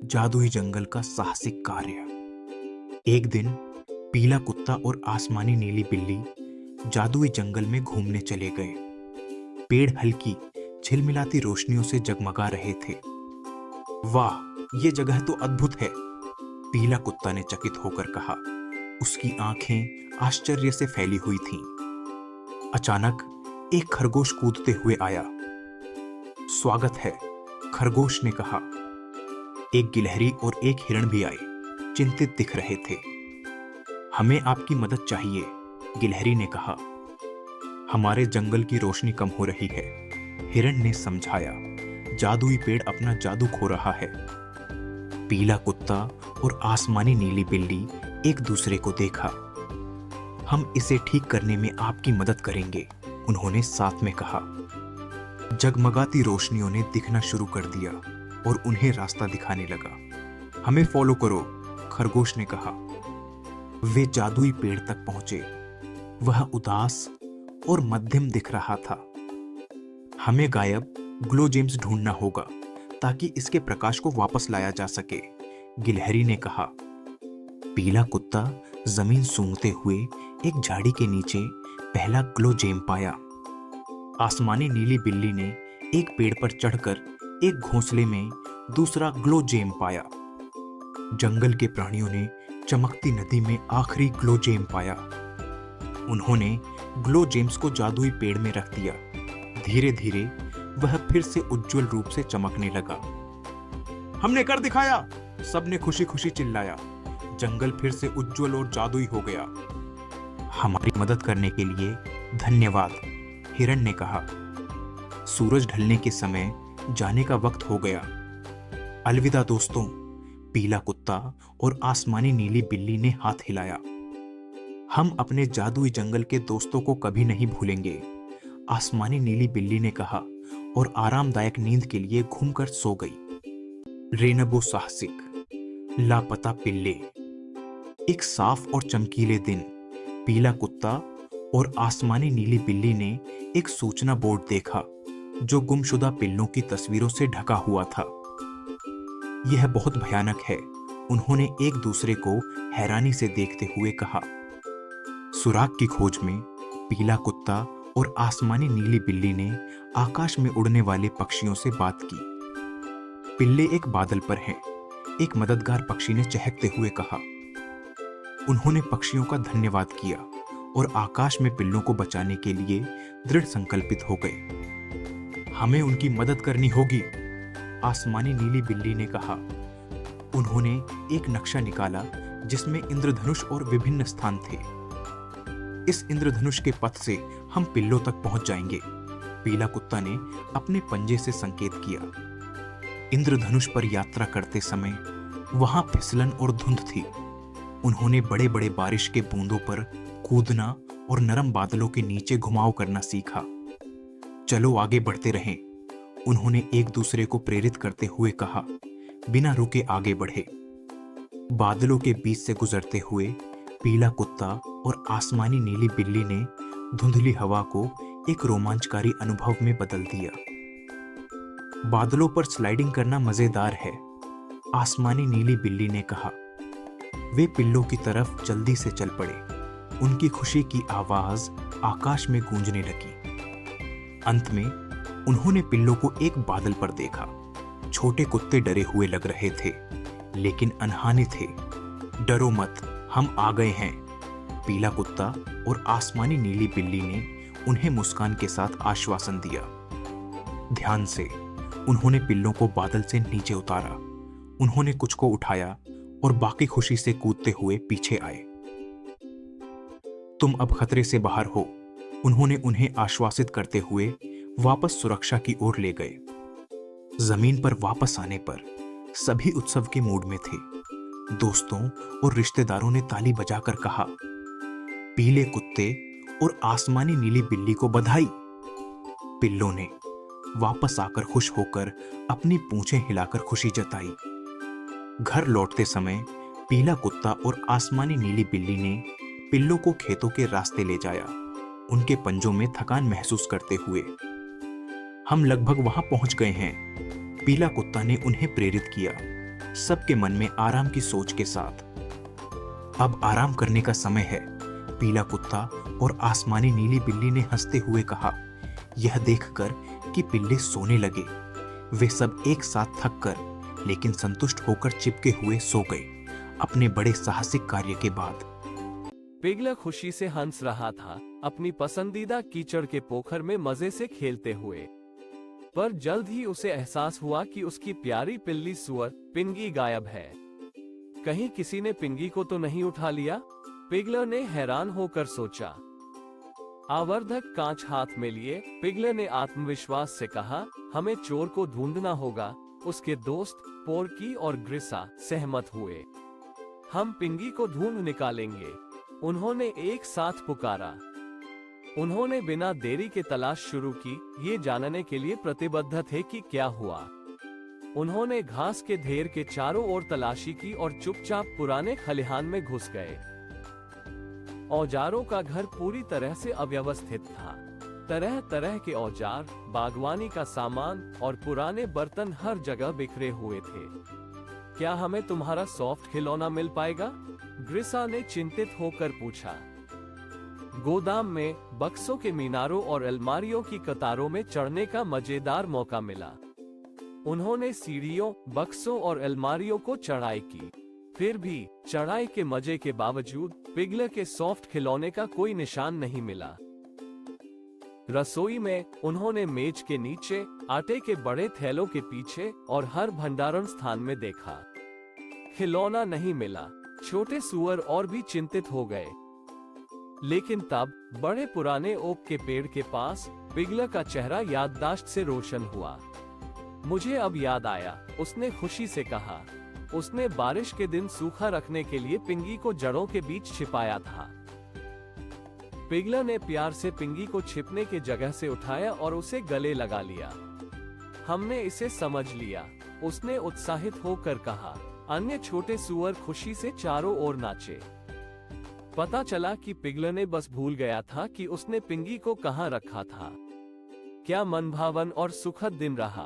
जादुई जंगल का साहसिक कार्य। एक दिन पीला कुत्ता और आसमानी नीली बिल्ली जादुई जंगल में घूमने चले गए। पेड़ हल्की झिलमिलाती रोशनियों से जगमगा रहे थे। वाह, ये जगह तो अद्भुत है, पीला कुत्ता ने चकित होकर कहा। उसकी आंखें आश्चर्य से फैली हुई थीं। अचानक एक खरगोश कूदते हुए आया। स्वागत है, खरगोश ने कहा। एक गिलहरी और एक हिरण भी आए, चिंतित दिख रहे थे। हमें आपकी मदद चाहिए, गिलहरी ने कहा। हमारे जंगल की रोशनी कम हो रही है, हिरण ने समझाया। जादुई पेड़ अपना जादू खो रहा है। पीला कुत्ता और आसमानी नीली बिल्ली एक दूसरे को देखा। हम इसे ठीक करने में आपकी मदद करेंगे, उन्होंने साथ में कहा। जगमगाती रोशनियों ने दिखना शुरू कर दिया और उन्हें रास्ता दिखाने लगा। हमें फॉलो करो, खरगोश ने कहा। वे जादुई पेड़ तक पहुंचे। वह उदास और मध्यम दिख रहा था। हमें गायब ग्लो जेम्स ढूंढना होगा ताकि इसके प्रकाश को वापस लाया जा सके, गिलहरी ने कहा। पीला कुत्ता जमीन सूंघते हुए एक झाड़ी के नीचे पहला ग्लो जेम पाया। आसमानी नीली बिल्ली ने एक पेड़ पर चढ़कर एक घोंसले में दूसरा ग्लो जेम पाया। जंगल के प्राणियों ने चमकती नदी में आखिरी ग्लो जेम पाया। उन्होंने ग्लो जेम्स को जादुई पेड़ में रख दिया। धीरे धीरे वह फिर से उज्जवल रूप से चमकने लगा। हमने कर दिखाया, सबने खुशी खुशी चिल्लाया। जंगल फिर से उज्जवल और जादुई हो गया। हमारी मदद करने के लिए धन्यवाद, हिरण ने कहा। सूरज ढलने के समय जाने का वक्त हो गया। अलविदा दोस्तों, पीला कुत्ता और आसमानी नीली बिल्ली ने हाथ हिलाया। हम अपने जादुई जंगल के दोस्तों को कभी नहीं भूलेंगे, आसमानी नीली बिल्ली ने कहा और आरामदायक नींद के लिए घूमकर सो गई। रेनबो साहसिक, लापता पिल्ले। एक साफ और चमकीले दिन पीला कुत्ता और आसमानी नीली बिल्ली ने एक सूचना बोर्ड देखा जो गुमशुदा पिल्लों की तस्वीरों से ढका हुआ था। यह बहुत भयानक है, उन्होंने एक दूसरे को हैरानी से देखते हुए कहा। सुराग की खोज में पीला कुत्ता और आसमानी नीली बिल्ली ने आकाश में उड़ने वाले पक्षियों से बात की। पिल्ले एक बादल पर हैं, एक मददगार पक्षी ने चहकते हुए कहा। उन्होंने पक्षियों का धन्यवाद किया और आकाश में पिल्लों को बचाने के लिए दृढ़ संकल्पित हो गए। हमें उनकी मदद करनी होगी, आसमानी नीली बिल्ली ने कहा। उन्होंने एक नक्शा निकाला जिसमें इंद्रधनुष और विभिन्न स्थान थे। इस इंद्रधनुष के पथ से हम पिल्लों तक पहुंच जाएंगे, पीला कुत्ता ने अपने पंजे से संकेत किया। इंद्रधनुष पर यात्रा करते समय वहां फिसलन और धुंध थी। उन्होंने बड़े बड़े बारिश के बूंदों पर कूदना और नरम बादलों के नीचे घुमाव करना सीखा। चलो आगे बढ़ते रहें, उन्होंने एक दूसरे को प्रेरित करते हुए कहा। बिना रुके आगे बढ़े। बादलों के बीच से गुजरते हुए पीला कुत्ता और आसमानी नीली बिल्ली ने धुंधली हवा को एक रोमांचकारी अनुभव में बदल दिया। बादलों पर स्लाइडिंग करना मजेदार है, आसमानी नीली बिल्ली ने कहा। वे पिल्लों की तरफ जल्दी से चल पड़े। उनकी खुशी की आवाज आकाश में गूंजने लगी। अंत में उन्होंने पिल्लों को एक बादल पर देखा। छोटे कुत्ते डरे हुए लग रहे थे, लेकिन अनहाने थे। डरो मत, हम आ गए हैं, पीला कुत्ता और आसमानी नीली बिल्ली ने उन्हें मुस्कान के साथ आश्वासन दिया। ध्यान से उन्होंने पिल्लों को बादल से नीचे उतारा। उन्होंने कुछ को उठाया और बाकी खुशी से कूदते हुए पीछे आए। तुम अब खतरे से बाहर हो, उन्होंने उन्हें आश्वासित करते हुए वापस सुरक्षा की ओर ले गए। जमीन पर वापस आने पर सभी उत्सव के मूड में थे। दोस्तों और रिश्तेदारों ने ताली बजाकर कहा, पीले कुत्ते और आसमानी नीली बिल्ली को बधाई। पिल्लों ने वापस आकर खुश होकर अपनी पूंछें हिलाकर खुशी जताई। घर लौटते समय पीला कुत्ता और आसमानी नीली बिल्ली ने पिल्लों को खेतों के रास्ते ले जाया, उनके पंजों में थकान महसूस करते हुए। हम लगभग वहां पहुंच गए हैं, पीला कुत्ता ने उन्हें प्रेरित किया। सबके मन में आराम की सोच के साथ। अब आराम करने का समय है, पीला कुत्ता और आसमानी नीली बिल्ली ने हंसते हुए कहा। यह देखकर कि पिल्ले सोने लगे, वे सब एक साथ थक कर लेकिन संतुष्ट होकर चिपके हुए सो गए अपने बड़े साहसिक कार्य के बाद। पिगला खुशी से हंस रहा था, अपनी पसंदीदा कीचड़ के पोखर में मजे से खेलते हुए। पर जल्द ही उसे एहसास हुआ कि उसकी प्यारी पिल्ली सुअर पिंगी गायब है। कहीं किसी ने पिंगी को तो नहीं उठा लिया? पिगला ने हैरान होकर सोचा। आवर्धक कांच हाथ में लिए पिगला ने आत्मविश्वास से कहा, हमें चोर को ढूंढना होगा। उसके दोस्त पोर्की और ग्रिसा सहमत हुए। हम पिंगी को ढूंढ निकालेंगे, उन्होंने एक साथ पुकारा। उन्होंने बिना देरी के तलाश शुरू की, ये जानने के लिए प्रतिबद्ध थे कि क्या हुआ। उन्होंने घास के ढेर के चारों ओर तलाशी की और चुपचाप पुराने खलिहान में घुस गए। औजारों का घर पूरी तरह से अव्यवस्थित था। तरह तरह के औजार, बागवानी का सामान और पुराने बर्तन हर जगह बिखरे हुए थे। क्या हमें तुम्हारा सॉफ्ट खिलौना मिल पाएगा? ग्रिसा ने चिंतित होकर पूछा। गोदाम में बक्सों के मीनारों और अलमारियों की कतारों में चढ़ने का मजेदार मौका मिला। उन्होंने सीढ़ियों, बक्सों और अलमारियों को चढ़ाई की। फिर भी चढ़ाई के मजे के बावजूद पिगला के सॉफ्ट खिलौने का कोई निशान नहीं मिला। रसोई में उन्होंने मेज के नीचे, आटे के बड़े थैलों के पीछे और हर भंडारण स्थान में देखा। खिलौना नहीं मिला। छोटे सुअर और भी चिंतित हो गए। लेकिन तब बड़े पुराने ओक के पेड़ के पास पिगला का चेहरा याददाश्त से रोशन हुआ। मुझे अब याद आया, उसने खुशी से कहा। उसने बारिश के दिन सूखा रखने के लिए पिंगी को जड़ों के बीच छिपाया था। पिगला ने प्यार से पिंगी को छिपने की जगह से उठाया और उसे गले लगा लिया। हमने इसे समझ लिया, उसने उत्साहित होकर कहा। अन्य छोटे सुअर खुशी से चारों ओर नाचे। पता चला कि पिगला ने बस भूल गया था कि उसने पिंगी को कहां रखा था। क्या मनभावन और सुखद दिन रहा।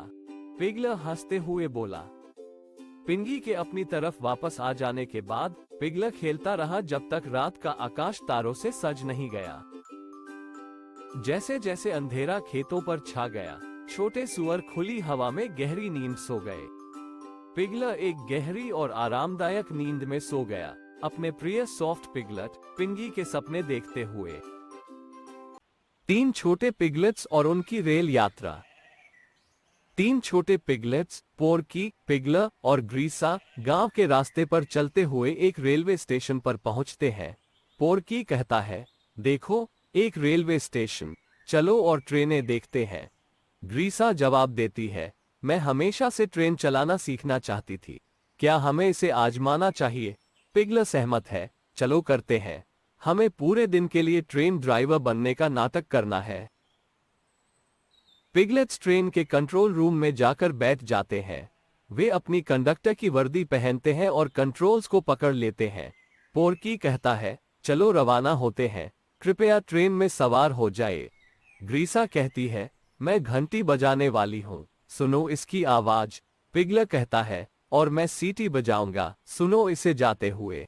पिगला हंसते हुए बोला। पिंगी के अपनी तरफ वापस आ जाने के बाद पिगला खेलता रहा जब तक रात का आकाश तारों से सज नहीं गया। जैसे जैसे अंधेरा खेतों पर छा गया, छोटे सुअर खुली हवा में गहरी नींद सो गए। पिगला एक गहरी और आरामदायक नींद में सो गया, अपने प्रिय सॉफ्ट पिगलेट पिंगी के सपने देखते हुए। 3 छोटे पिगलेट्स और उनकी रेल यात्रा। 3 छोटे पिगलेट्स, पोर्की, पिगला और ग्रीसा, गांव के रास्ते पर चलते हुए एक रेलवे स्टेशन पर पहुंचते हैं। पोर्की कहता है, देखो, एक रेलवे स्टेशन, चलो और ट्रेनें देखते हैं। ग्रीसा जवाब देती है, मैं हमेशा से ट्रेन चलाना सीखना चाहती थी, क्या हमें इसे आजमाना चाहिए? पिगला सहमत है, चलो करते हैं। हमें पूरे दिन के लिए ट्रेन ड्राइवर बनने का नाटक करना है। पिगलेट्स ट्रेन के कंट्रोल रूम में जाकर बैठ जाते हैं। वे अपनी कंडक्टर की वर्दी पहनते हैं और कंट्रोल्स को पकड़ लेते हैं। पोर्की कहता है, चलो रवाना होते हैं, कृपया ट्रेन में सवार हो जाए। ग्रीसा कहती है, मैं घंटी बजाने वाली हूँ, सुनो इसकी आवाज। पिगला कहता है, और मैं सीटी बजाऊंगा, सुनो इसे जाते हुए।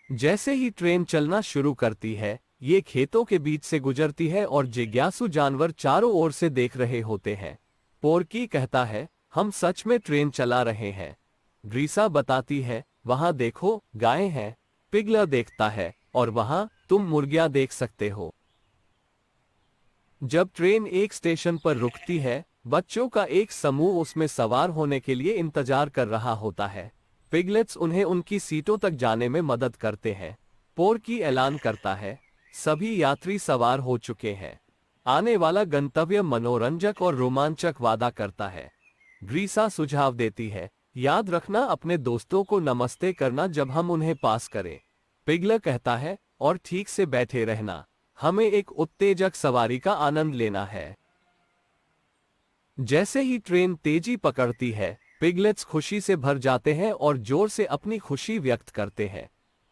जैसे ही ट्रेन चलना शुरू करती है, ये खेतों के बीच से गुजरती है और जिज्ञासु जानवर चारों ओर से देख रहे होते हैं। पोर्की कहता है, हम सच में ट्रेन चला रहे हैं। ग्रीसा बताती है, वहां देखो, गायें हैं। पिगला देखता है, और वहां तुम मुर्गियां देख सकते हो। जब ट्रेन एक स्टेशन पर रुकती है, बच्चों का एक समूह उसमें सवार होने के लिए इंतजार कर रहा होता है। पिगलेट्स उन्हें उनकी सीटों तक जाने में मदद करते हैं। पोर्की ऐलान करता है, सभी यात्री सवार हो चुके हैं। आने वाला गंतव्य मनोरंजक और रोमांचक वादा करता है। ग्रीसा सुझाव देती है, याद रखना अपने दोस्तों को नमस्ते करना जब हम उन्हें पास करें। पिगला कहता है, और ठीक से बैठे रहना, हमें एक उत्तेजक सवारी का आनंद लेना है। जैसे ही ट्रेन तेजी पकड़ती है, पिगलेट्स खुशी से भर जाते हैं और जोर से अपनी खुशी व्यक्त करते हैं।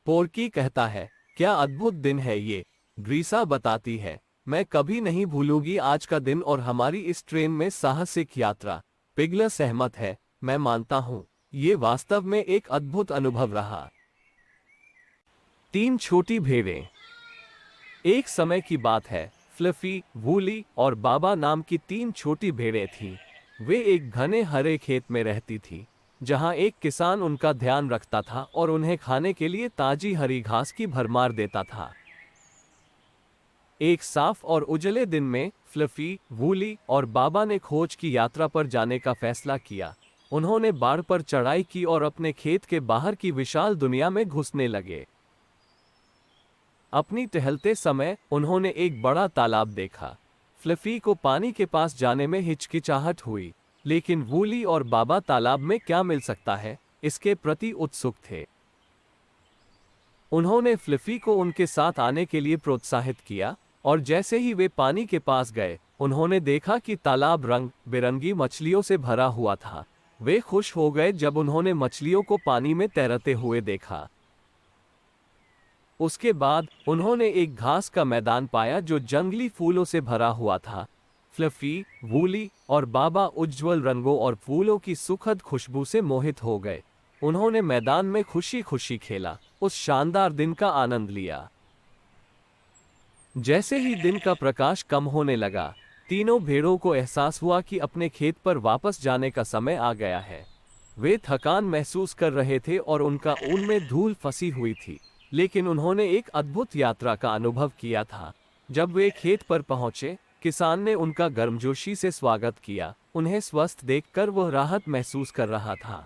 पोर्की कहता है, क्या अद्भुत दिन है ये। ग्रीसा बताती है, मैं कभी नहीं भूलूंगी आज का दिन और हमारी इस ट्रेन में साहसिक यात्रा। पिगला सहमत है, मैं मानता हूँ, ये वास्तव में एक अद्भुत अनुभव रहा। 3 छोटी भेड़ें। एक समय की बात है, फ्लफी, वूली और बाबा नाम की 3 छोटी भेड़ें थीं। वे एक घने हरे खेत में रहती थीं, जहां एक किसान उनका ध्यान रखता था और उन्हें खाने के लिए ताजी हरी घास की भरमार देता था। एक साफ और उजले दिन में फ्लफी, वूली और बाबा ने खोज की यात्रा पर जाने का फैसला किया। उन्होंने बाड़ पर चढ़ाई की और अपने खेत के बाहर की विशाल दुनिया में घुसने लगे। अपनी टहलते समय उन्होंने एक बड़ा तालाब देखा। फ्लफी को पानी के पास जाने में हिचकिचाहट हुई, लेकिन वूली और बाबा तालाब में क्या मिल सकता है, इसके प्रति उत्सुक थे। उन्होंने फ्लफी को उनके साथ आने के लिए प्रोत्साहित किया, और जैसे ही वे पानी के पास गए, उन्होंने देखा कि तालाब रंग बिरंगी मछलियों से भरा हुआ था। वे खुश हो गए जब उन्होंने मछलियों को पानी में तैरते हुए देखा। उसके बाद उन्होंने एक घास का मैदान पाया जो जंगली फूलों से भरा हुआ था। फ्लफी, वूली और बाबा उज्ज्वल रंगों और फूलों की सुखद खुशबू से मोहित हो गए। उन्होंने मैदान में खुशी खुशी खेला, उस शानदार दिन का आनंद लिया। जैसे ही दिन का प्रकाश कम होने लगा, तीनों भेड़ों को एहसास हुआ कि अपने खेत पर वापस जाने का समय आ गया है। वे थकान महसूस कर रहे थे और उनका ऊन में धूल फंसी हुई थी, लेकिन उन्होंने एक अद्भुत यात्रा का अनुभव किया था। जब वे खेत पर पहुंचे, किसान ने उनका गर्मजोशी से स्वागत किया। उन्हें स्वस्थ देखकर वह राहत महसूस कर रहा था।